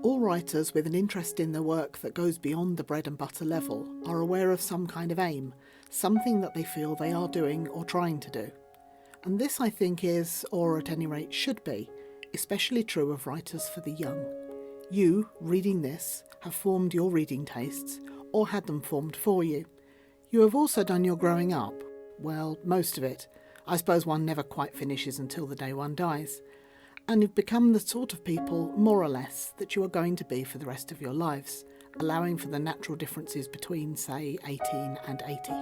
All writers with an interest in their work that goes beyond the bread and butter level are aware of some kind of aim, something that they feel they are doing or trying to do. And this, I think, is, or at any rate should be, especially true of writers for the young. You, reading this, have formed your reading tastes, or had them formed for you. You have also done your growing up. Well, most of it. I suppose one never quite finishes until the day one dies. And you've become the sort of people, more or less, that you are going to be for the rest of your lives, allowing for the natural differences between, say, 18 and 80.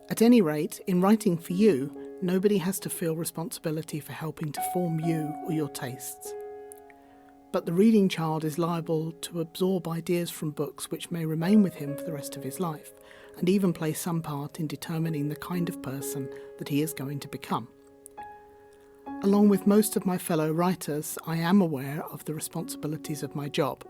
At any rate, in writing for you, nobody has to feel responsibility for helping to form you or your tastes. But the reading child is liable to absorb ideas from books which may remain with him for the rest of his life, and even play some part in determining the kind of person that he is going to become. Along with most of my fellow writers, I am aware of the responsibilities of my job,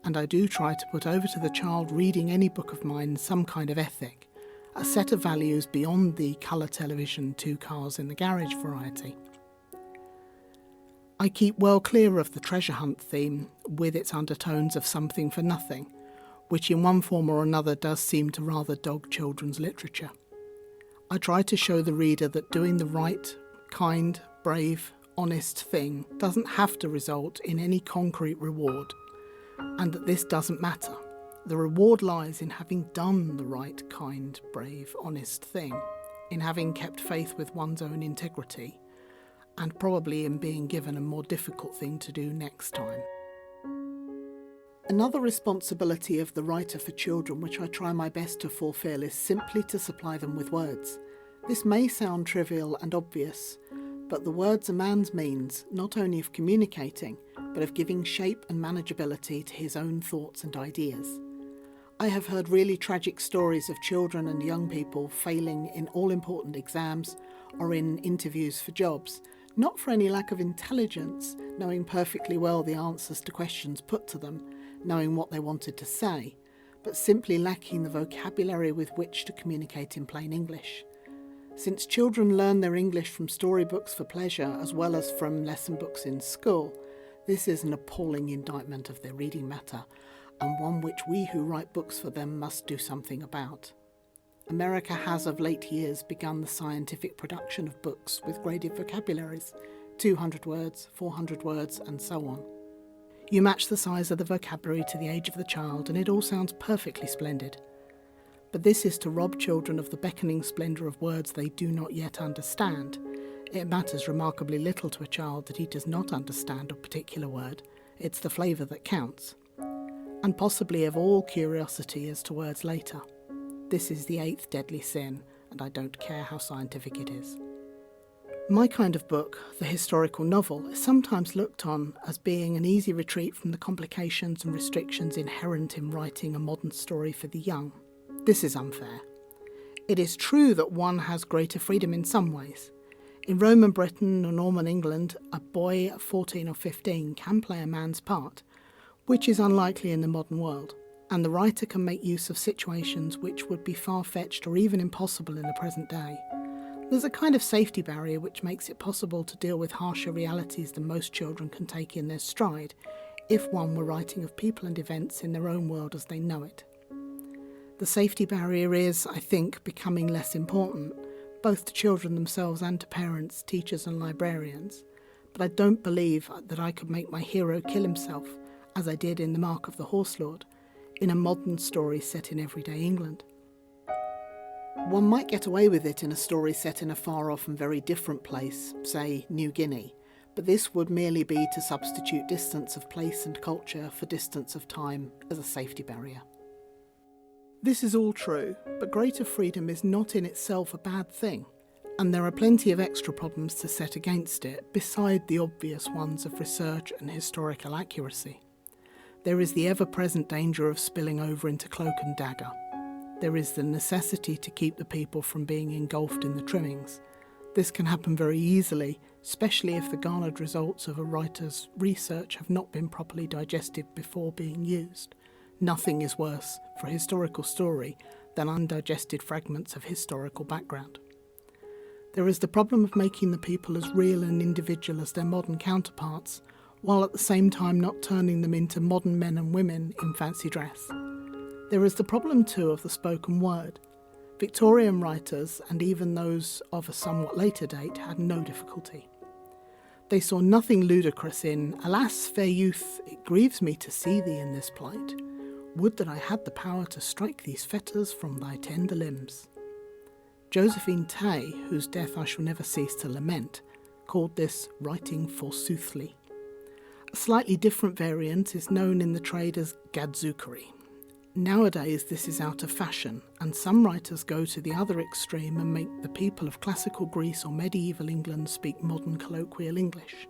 and I do try to put over to the child reading any book of mine some kind of ethic, a set of values beyond the colour television, 2 cars in the garage variety. I keep well clear of the treasure hunt theme, with its undertones of something for nothing, which in one form or another does seem to rather dog children's literature. I try to show the reader that doing the right, kind, brave, honest thing doesn't have to result in any concrete reward, and that this doesn't matter. The reward lies in having done the right, kind, brave, honest thing, in having kept faith with one's own integrity, and probably in being given a more difficult thing to do next time. Another responsibility of the writer for children which I try my best to fulfil is simply to supply them with words. This may sound trivial and obvious, but the words a man's means not only of communicating, but of giving shape and manageability to his own thoughts and ideas. I have heard really tragic stories of children and young people failing in all-important exams or in interviews for jobs, not for any lack of intelligence, knowing perfectly well the answers to questions put to them, knowing what they wanted to say, but simply lacking the vocabulary with which to communicate in plain English. Since children learn their English from storybooks for pleasure as well as from lesson books in school, this is an appalling indictment of their reading matter, and one which we who write books for them must do something about. America has of late years begun the scientific production of books with graded vocabularies, 200 words, 400 words, and so on. You match the size of the vocabulary to the age of the child and it all sounds perfectly splendid. But this is to rob children of the beckoning splendour of words they do not yet understand. It matters remarkably little to a child that he does not understand a particular word. It's the flavour that counts. And possibly of all curiosity as to words later. This is the 8th deadly sin, and I don't care how scientific it is. My kind of book, the historical novel, is sometimes looked on as being an easy retreat from the complications and restrictions inherent in writing a modern story for the young. This is unfair. It is true that one has greater freedom in some ways. In Roman Britain or Norman England, a boy at 14 or 15 can play a man's part, which is unlikely in the modern world, and the writer can make use of situations which would be far-fetched or even impossible in the present day. There's a kind of safety barrier which makes it possible to deal with harsher realities than most children can take in their stride, if one were writing of people and events in their own world as they know it. The safety barrier is, I think, becoming less important, both to children themselves and to parents, teachers and librarians. But I don't believe that I could make my hero kill himself, as I did in The Mark of the Horse Lord, in a modern story set in everyday England. One might get away with it in a story set in a far-off and very different place, say New Guinea, but this would merely be to substitute distance of place and culture for distance of time as a safety barrier. This is all true, but greater freedom is not in itself a bad thing, and there are plenty of extra problems to set against it, beside the obvious ones of research and historical accuracy. There is the ever-present danger of spilling over into cloak and dagger. There is the necessity to keep the people from being engulfed in the trimmings. This can happen very easily, especially if the garnered results of a writer's research have not been properly digested before being used. Nothing is worse for a historical story than undigested fragments of historical background. There is the problem of making the people as real and individual as their modern counterparts, while at the same time not turning them into modern men and women in fancy dress. There is the problem too of the spoken word. Victorian writers, and even those of a somewhat later date, had no difficulty. They saw nothing ludicrous in, "Alas, fair youth, it grieves me to see thee in this plight. Would that I had the power to strike these fetters from thy tender limbs." Josephine Tay, whose death I shall never cease to lament, called this writing forsoothly. A slightly different variant is known in the trade as gadzukery. Nowadays this is out of fashion, and some writers go to the other extreme and make the people of classical Greece or medieval England speak modern colloquial English.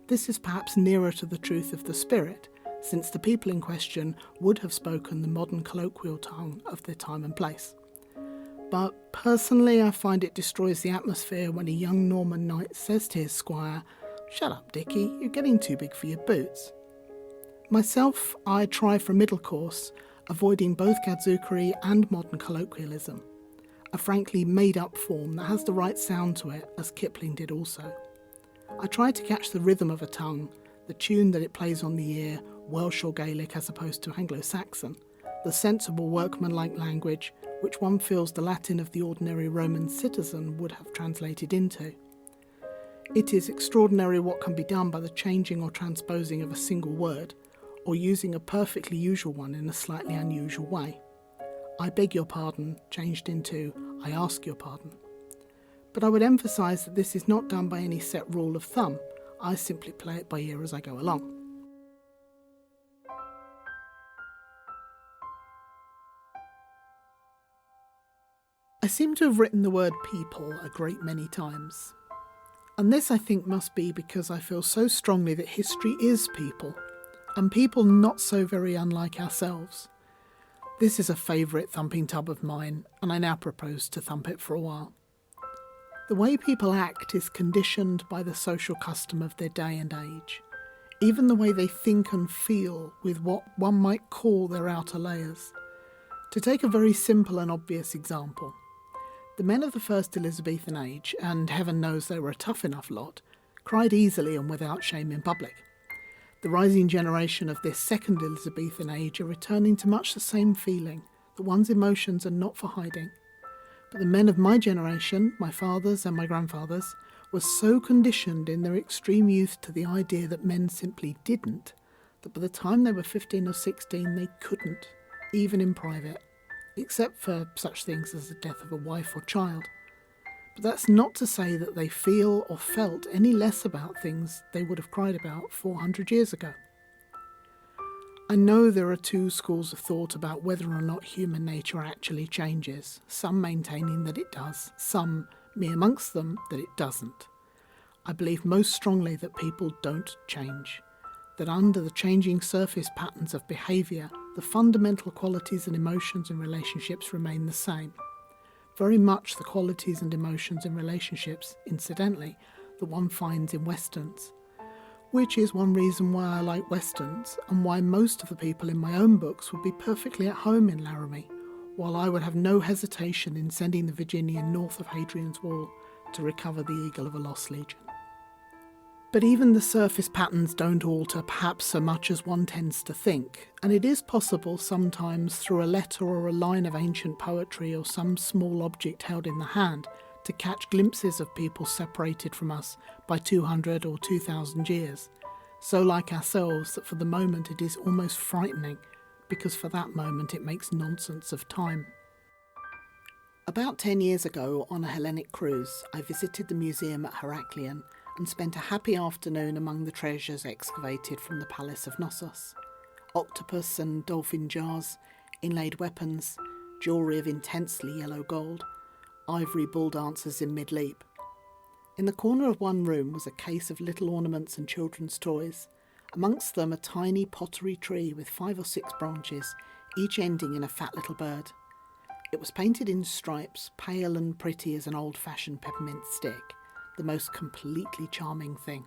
This is perhaps nearer to the truth of the spirit, since the people in question would have spoken the modern colloquial tongue of their time and place. But personally I find it destroys the atmosphere when a young Norman knight says to his squire, "Shut up, Dickie, you're getting too big for your boots." Myself, I try for a middle course, avoiding both gadzukery and modern colloquialism, a frankly made-up form that has the right sound to it, as Kipling did also. I try to catch the rhythm of a tongue, the tune that it plays on the ear, Welsh or Gaelic as opposed to Anglo-Saxon, the sensible workmanlike language which one feels the Latin of the ordinary Roman citizen would have translated into. It is extraordinary what can be done by the changing or transposing of a single word, or using a perfectly usual one in a slightly unusual way. "I beg your pardon" changed into "I ask your pardon." But I would emphasise that this is not done by any set rule of thumb. I simply play it by ear as I go along. I seem to have written the word people a great many times. And this, I think, must be because I feel so strongly that history is people, and people not so very unlike ourselves. This is a favourite thumping tub of mine, and I now propose to thump it for a while. The way people act is conditioned by the social custom of their day and age. Even the way they think and feel with what one might call their outer layers. To take a very simple and obvious example, the men of the first Elizabethan age, and heaven knows they were a tough enough lot, cried easily and without shame in public. The rising generation of this second Elizabethan age are returning to much the same feeling, that one's emotions are not for hiding. But the men of my generation, my fathers and my grandfathers, were so conditioned in their extreme youth to the idea that men simply didn't, that by the time they were 15 or 16 they couldn't, even in private, except for such things as the death of a wife or child. But that's not to say that they feel or felt any less about things they would have cried about 400 years ago. I know there are two schools of thought about whether or not human nature actually changes, some maintaining that it does, some, me amongst them, that it doesn't. I believe most strongly that people don't change, that under the changing surface patterns of behaviour, the fundamental qualities and emotions in relationships remain the same. Very much the qualities and emotions in relationships, incidentally, that one finds in Westerns. Which is one reason why I like Westerns, and why most of the people in my own books would be perfectly at home in Laramie, while I would have no hesitation in sending the Virginian north of Hadrian's Wall to recover the eagle of a lost legion. But even the surface patterns don't alter perhaps so much as one tends to think, and it is possible sometimes through a letter or a line of ancient poetry or some small object held in the hand to catch glimpses of people separated from us by 200 or 2,000 years, so like ourselves that for the moment it is almost frightening, because for that moment it makes nonsense of time. About 10 years ago, on a Hellenic cruise, I visited the museum at Heraklion and spent a happy afternoon among the treasures excavated from the Palace of Knossos. Octopus and dolphin jars, inlaid weapons, jewellery of intensely yellow gold, ivory bull dancers in mid-leap. In the corner of one room was a case of little ornaments and children's toys, amongst them a tiny pottery tree with 5 or 6 branches, each ending in a fat little bird. It was painted in stripes, pale and pretty as an old-fashioned peppermint stick, the most completely charming thing.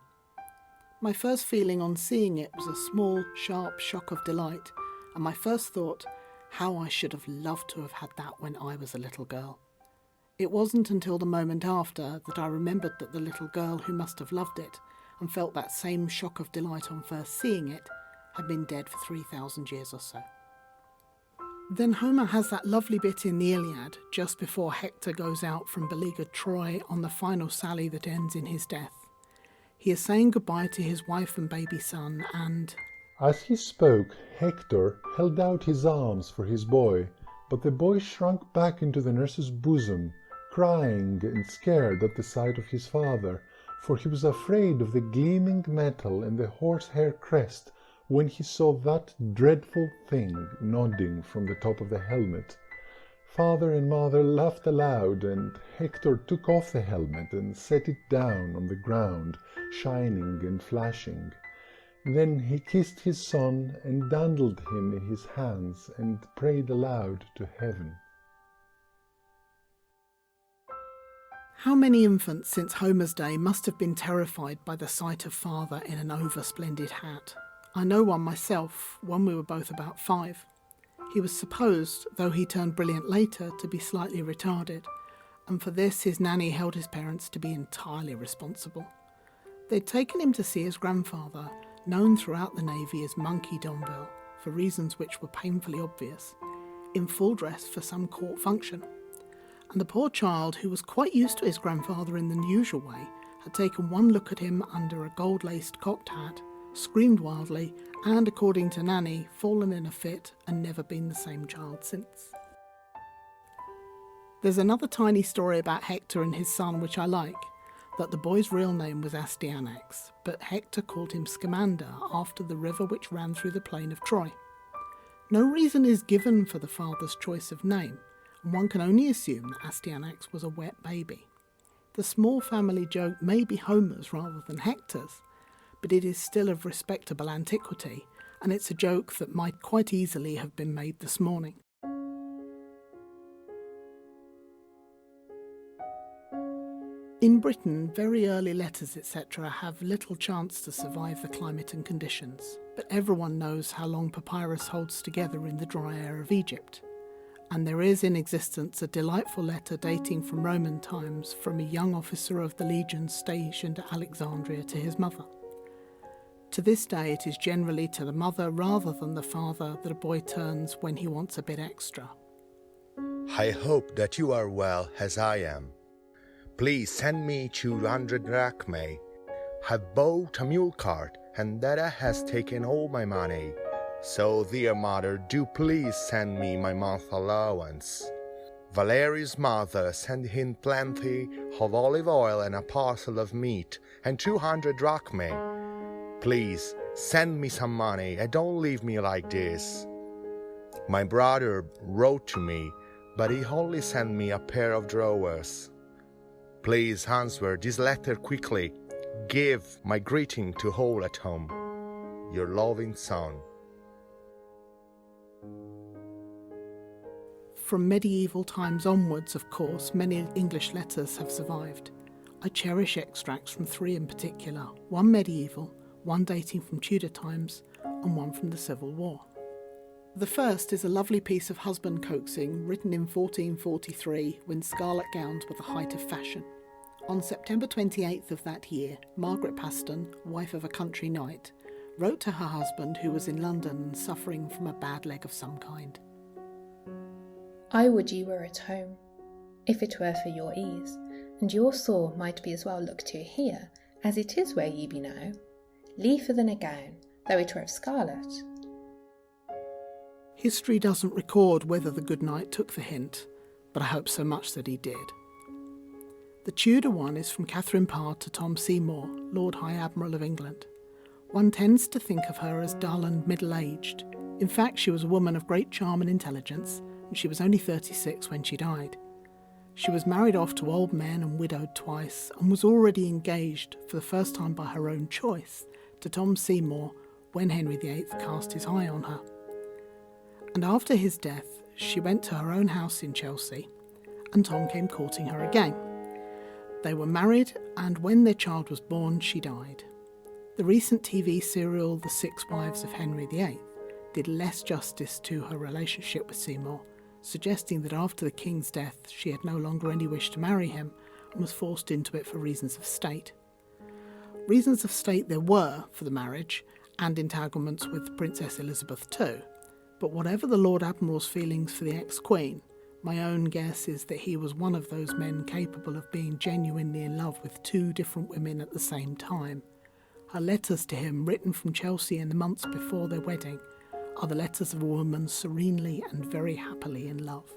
My first feeling on seeing it was a small, sharp shock of delight, and my first thought, how I should have loved to have had that when I was a little girl. It wasn't until the moment after that I remembered that the little girl who must have loved it, and felt that same shock of delight on first seeing it, had been dead for 3,000 years or so. Then Homer has that lovely bit in the Iliad just before Hector goes out from beleaguered Troy on the final sally that ends in his death. He is saying goodbye to his wife and baby son, and as he spoke, Hector held out his arms for his boy, but the boy shrunk back into the nurse's bosom, crying and scared at the sight of his father, for he was afraid of the gleaming metal and the horsehair crest when he saw that dreadful thing nodding from the top of the helmet. Father and mother laughed aloud, and Hector took off the helmet and set it down on the ground, shining and flashing. Then he kissed his son and dandled him in his hands and prayed aloud to heaven. how many infants since Homer's day must have been terrified by the sight of father in an over-splendid hat? I know one myself, when we were both about 5. He was supposed, though he turned brilliant later, to be slightly retarded, and for this his nanny held his parents to be entirely responsible. They'd taken him to see his grandfather, known throughout the Navy as Monkey Domville, for reasons which were painfully obvious, in full dress for some court function. And the poor child, who was quite used to his grandfather in the usual way, had taken one look at him under a gold-laced cocked hat, screamed wildly, and, according to Nanny, fallen in a fit and never been the same child since. There's another tiny story about Hector and his son which I like, that the boy's real name was Astyanax, but Hector called him Scamander after the river which ran through the plain of Troy. No reason is given for the father's choice of name, and one can only assume that Astyanax was a wet baby. The small family joke may be Homer's rather than Hector's, but it is still of respectable antiquity, and it's a joke that might quite easily have been made this morning. In Britain, very early letters etc. have little chance to survive the climate and conditions, but everyone knows how long papyrus holds together in the dry air of Egypt. And there is in existence a delightful letter dating from Roman times from a young officer of the legions stationed at Alexandria to his mother. To this day it is generally to the mother rather than the father that a boy turns when he wants a bit extra. I hope that you are well as I am. Please send me 200 drachmae. I've bought a mule cart and Dada has taken all my money. So, dear mother, do please send me my month allowance. Valerius' mother sent him plenty of olive oil and a parcel of meat and 200 drachmae. Please, send me some money and don't leave me like this. My brother wrote to me, but he only sent me a pair of drawers. Please answer this letter quickly. Give my greeting to all at home. Your loving son. From medieval times onwards, of course, many English letters have survived. I cherish extracts from 3 in particular, one medieval, one dating from Tudor times, and one from the Civil War. The first is a lovely piece of husband coaxing written in 1443 when scarlet gowns were the height of fashion. On September 28th of that year, Margret Paston, wife of a country knight, wrote to her husband who was in London and suffering from a bad leg of some kind. I would ye were at home, if it were for your ease, and your sore might be as well looked to here, as it is where ye be now, liefer than a gown, though it were of scarlet. History doesn't record whether the good knight took the hint, but I hope so much that he did. The Tudor one is from Catherine Parr to Tom Seymour, Lord High Admiral of England. One tends to think of her as dull and middle-aged. In fact, she was a woman of great charm and intelligence, and she was only 36 when she died. She was married off to old men and widowed twice, and was already engaged, for the first time by her own choice, to Tom Seymour when Henry VIII cast his eye on her. And after his death, she went to her own house in Chelsea, and Tom came courting her again. They were married, and when their child was born, she died. The recent TV serial The 6 Wives of Henry VIII did less justice to her relationship with Seymour, suggesting that after the king's death she had no longer any wish to marry him and was forced into it for reasons of state. Reasons of state there were for the marriage, and entanglements with Princess Elizabeth too. But whatever the Lord Admiral's feelings for the ex-Queen, my own guess is that he was one of those men capable of being genuinely in love with two different women at the same time. Her letters to him, written from Chelsea in the months before their wedding, are the letters of a woman serenely and very happily in love.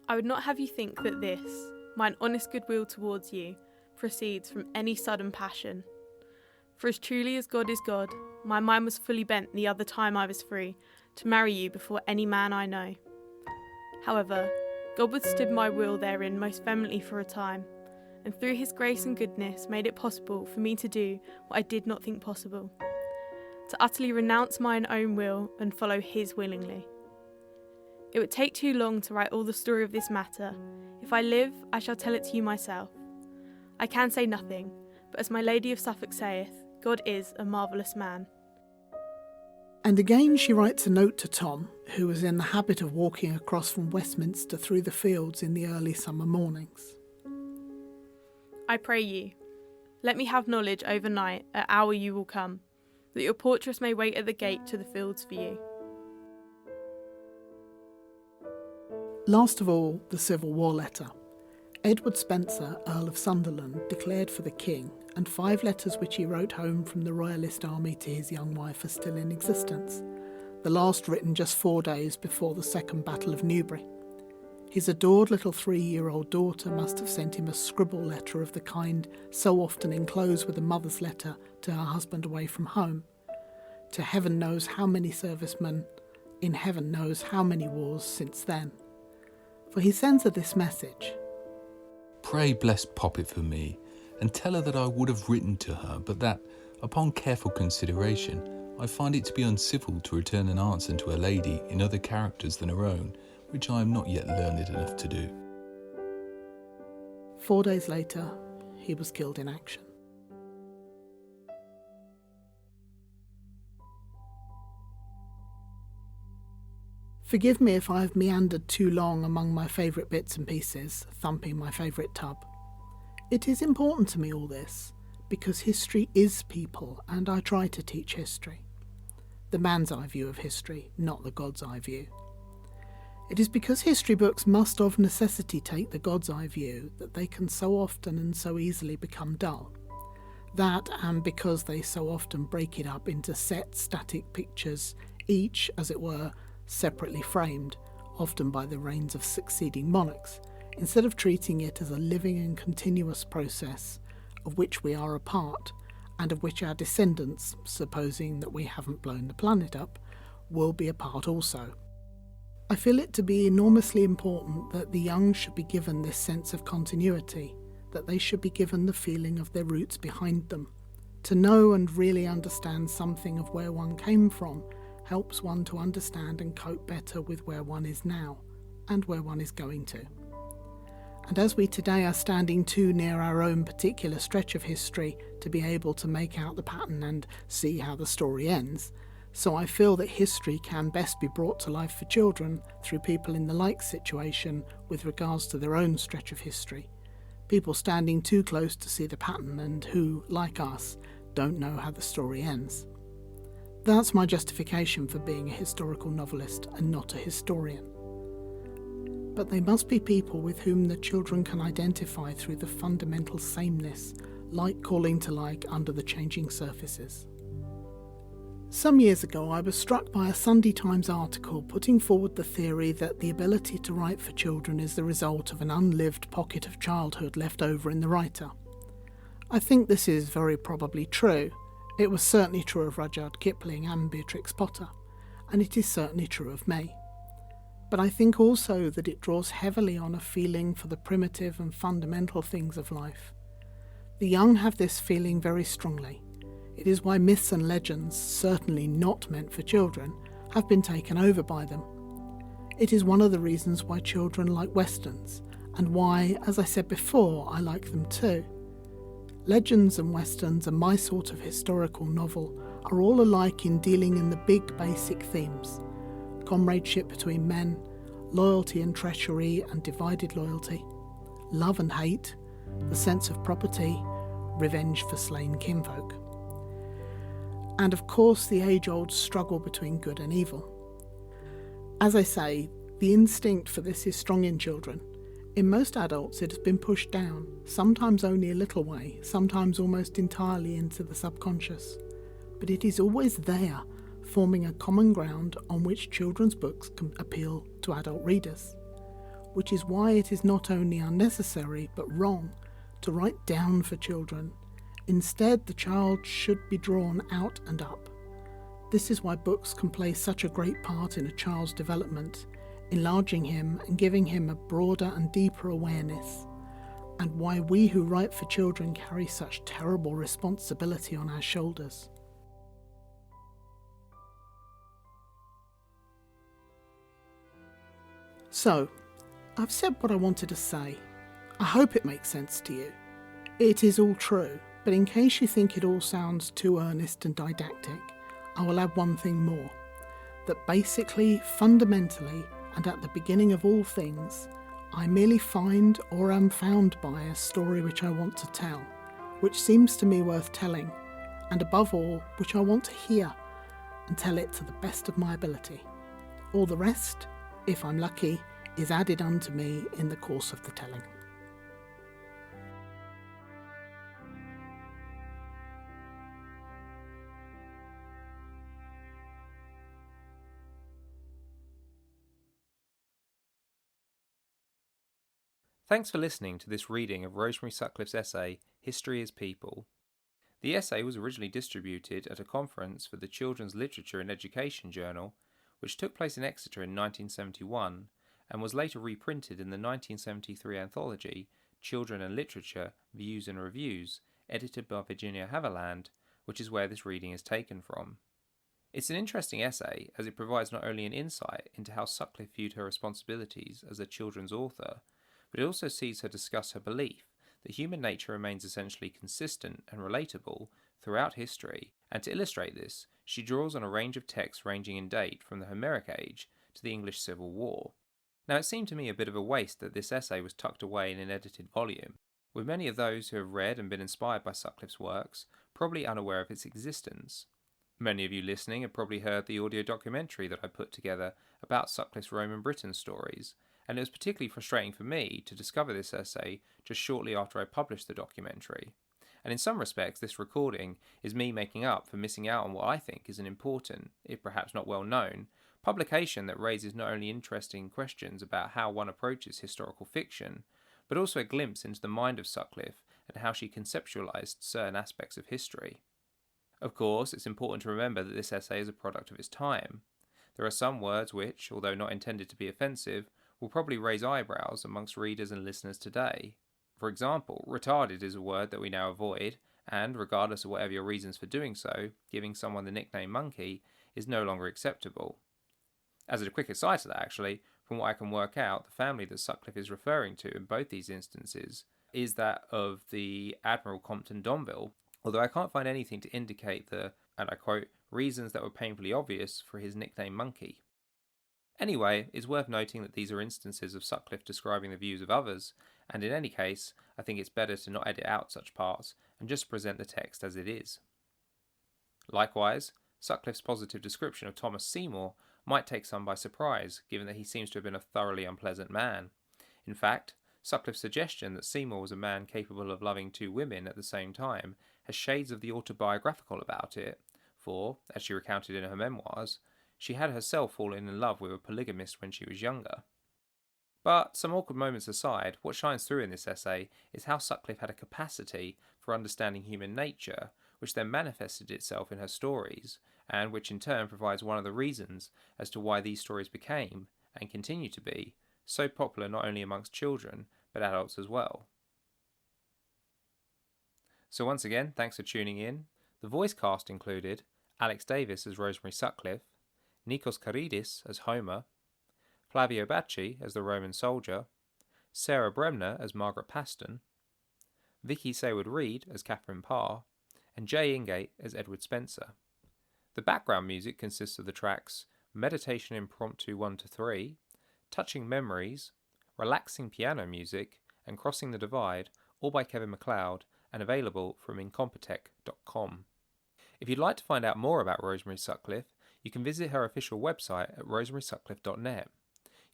I would not have you think that this, mine honest goodwill towards you, proceeds from any sudden passion. For as truly as God is God, my mind was fully bent the other time I was free, to marry you before any man I know. However, God withstood my will therein most vehemently for a time, and through his grace and goodness made it possible for me to do what I did not think possible, to utterly renounce mine own will and follow his willingly. It would take too long to write all the story of this matter. If I live, I shall tell it to you myself. I can say nothing, but as my Lady of Suffolk saith, God is a marvellous man. And again she writes a note to Tom, who was in the habit of walking across from Westminster through the fields in the early summer mornings. I pray you, let me have knowledge overnight at hour you will come, that your portress may wait at the gate to the fields for you. Last of all, the Civil War letter. Edward Spencer, Earl of Sunderland, declared for the King, and 5 letters which he wrote home from the Royalist army to his young wife are still in existence, the last written just 4 days before the Second Battle of Newbury. His adored little 3-year-old daughter must have sent him a scribble letter of the kind so often enclosed with a mother's letter to her husband away from home, to heaven knows how many servicemen, in heaven knows how many wars since then. For he sends her this message. Pray bless Poppet for me, and tell her that I would have written to her, but that, upon careful consideration, I find it to be uncivil to return an answer to a lady in other characters than her own, which I am not yet learned enough to do. 4 days later, he was killed in action. Forgive me if I have meandered too long among my favourite bits and pieces, thumping my favourite tub. It is important to me, all this, because history is people, and I try to teach history. The man's eye view of history, not the God's eye view. It is because history books must of necessity take the God's eye view that they can so often and so easily become dull. That, and because they so often break it up into set, static pictures, each, as it were, separately framed, often by the reigns of succeeding monarchs, instead of treating it as a living and continuous process of which we are a part, and of which our descendants, supposing that we haven't blown the planet up, will be a part also. I feel it to be enormously important that the young should be given this sense of continuity, that they should be given the feeling of their roots behind them. To know and really understand something of where one came from helps one to understand and cope better with where one is now, and where one is going to. And as we today are standing too near our own particular stretch of history to be able to make out the pattern and see how the story ends, so I feel that history can best be brought to life for children through people in the like situation with regards to their own stretch of history, people standing too close to see the pattern and who, like us, don't know how the story ends. That's my justification for being a historical novelist and not a historian. But they must be people with whom the children can identify through the fundamental sameness, like calling to like under the changing surfaces. Some years ago I was struck by a Sunday Times article putting forward the theory that the ability to write for children is the result of an unlived pocket of childhood left over in the writer. I think this is very probably true. It was certainly true of Rudyard Kipling and Beatrix Potter, and it is certainly true of me. But I think also that it draws heavily on a feeling for the primitive and fundamental things of life. The young have this feeling very strongly. It is why myths and legends, certainly not meant for children, have been taken over by them. It is one of the reasons why children like westerns, and why, as I said before, I like them too. Legends and westerns and my sort of historical novel are all alike in dealing in the big basic themes: comradeship between men, loyalty and treachery and divided loyalty, love and hate, the sense of property, revenge for slain kinfolk. And of course the age-old struggle between good and evil. As I say, the instinct for this is strong in children. In most adults it has been pushed down, sometimes only a little way, sometimes almost entirely into the subconscious. But it is always there, forming a common ground on which children's books can appeal to adult readers. Which is why it is not only unnecessary but wrong to write down for children. Instead, the child should be drawn out and up. This is why books can play such a great part in a child's development, enlarging him and giving him a broader and deeper awareness, and why we who write for children carry such terrible responsibility on our shoulders. So, I've said what I wanted to say. I hope it makes sense to you. It is all true, but in case you think it all sounds too earnest and didactic, I will add one thing more. That basically, fundamentally, and at the beginning of all things, I merely find or am found by a story which I want to tell, which seems to me worth telling, and above all, which I want to hear, and tell it to the best of my ability. All the rest, if I'm lucky, is added unto me in the course of the telling. Thanks for listening to this reading of Rosemary Sutcliff's essay, History is People. The essay was originally distributed at a conference for the Children's Literature and Education Journal, which took place in Exeter in 1971, and was later reprinted in the 1973 anthology, Children and Literature, Views and Reviews, edited by Virginia Haviland, which is where this reading is taken from. It's an interesting essay, as it provides not only an insight into how Sutcliffe viewed her responsibilities as a children's author, but it also sees her discuss her belief that human nature remains essentially consistent and relatable throughout history, and to illustrate this, she draws on a range of texts ranging in date from the Homeric Age to the English Civil War. Now, it seemed to me a bit of a waste that this essay was tucked away in an edited volume, with many of those who have read and been inspired by Sutcliffe's works probably unaware of its existence. Many of you listening have probably heard the audio documentary that I put together about Sutcliffe's Roman Britain stories, and it was particularly frustrating for me to discover this essay just shortly after I published the documentary. And in some respects, this recording is me making up for missing out on what I think is an important, if perhaps not well known, publication that raises not only interesting questions about how one approaches historical fiction, but also a glimpse into the mind of Sutcliffe and how she conceptualized certain aspects of history. Of course, it's important to remember that this essay is a product of its time. There are some words which, although not intended to be offensive, will probably raise eyebrows amongst readers and listeners today. For example, retarded is a word that we now avoid, and, regardless of whatever your reasons for doing so, giving someone the nickname monkey is no longer acceptable. As a quick aside to that, actually, from what I can work out, the family that Sutcliffe is referring to in both these instances is that of the Admiral Compton Donville, although I can't find anything to indicate the, and I quote, reasons that were painfully obvious for his nickname monkey. Anyway, it's worth noting that these are instances of Sutcliffe describing the views of others, and in any case, I think it's better to not edit out such parts and just present the text as it is. Likewise, Sutcliffe's positive description of Thomas Seymour might take some by surprise, given that he seems to have been a thoroughly unpleasant man. In fact, Sutcliffe's suggestion that Seymour was a man capable of loving two women at the same time has shades of the autobiographical about it, for, as she recounted in her memoirs, she had herself fallen in love with a polygamist when she was younger. But, some awkward moments aside, what shines through in this essay is how Sutcliffe had a capacity for understanding human nature, which then manifested itself in her stories, and which in turn provides one of the reasons as to why these stories became, and continue to be, so popular not only amongst children, but adults as well. So once again, thanks for tuning in. The voice cast included Alex Davis as Rosemary Sutcliffe, Nikos Karydis as Homer, Flavio Bacci as the Roman soldier, Sarah Bremner as Margret Paston, Vicky Saward as Catherine Parr, and J. Ingate as Edward Spencer. The background music consists of the tracks Meditation Impromptu 1-3, Touching Memories, Relaxing Piano Music, and Crossing the Divide, all by Kevin MacLeod, and available from incompetech.com. If you'd like to find out more about Rosemary Sutcliff, you can visit her official website at rosemarysutcliffe.net.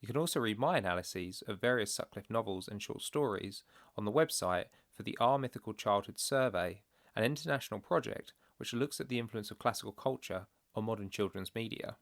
You can also read my analyses of various Sutcliffe novels and short stories on the website for the Our Mythical Childhood Survey, an international project which looks at the influence of classical culture on modern children's media.